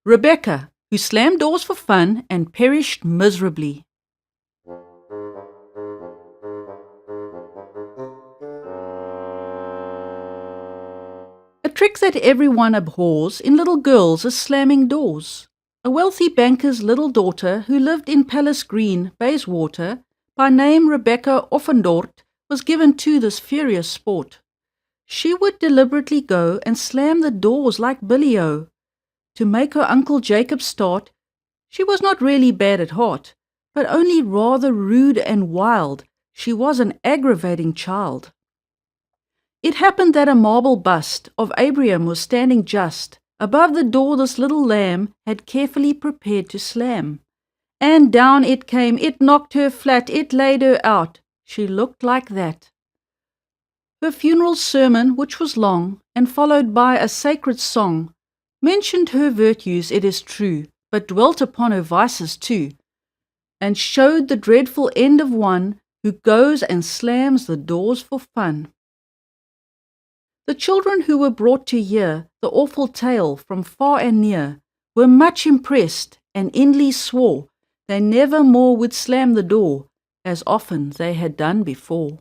Rebecca, who slammed doors for fun and perished miserably. A trick that everyone abhors in little girls is slamming doors. A wealthy banker's little daughter who lived in Palace Green, Bayswater, by name Rebecca Offendort, was given to this furious sport. She would deliberately go and slam the doors like Billy-O. To make her Uncle Jacob start, she was not really bad at heart, but only rather rude and wild. She was an aggravating child. It happened that a marble bust of Abraham was standing just above the door this little lamb had carefully prepared to slam. And down it came, it knocked her flat, it laid her out. She looked like that. Her funeral sermon, which was long, and followed by a sacred song, mentioned her virtues, it is true, but dwelt upon her vices too, and showed the dreadful end of one who goes and slams the doors for fun. The children who were brought to hear the awful tale from far and near were much impressed, and inly swore they never more would slam the door as often they had done before.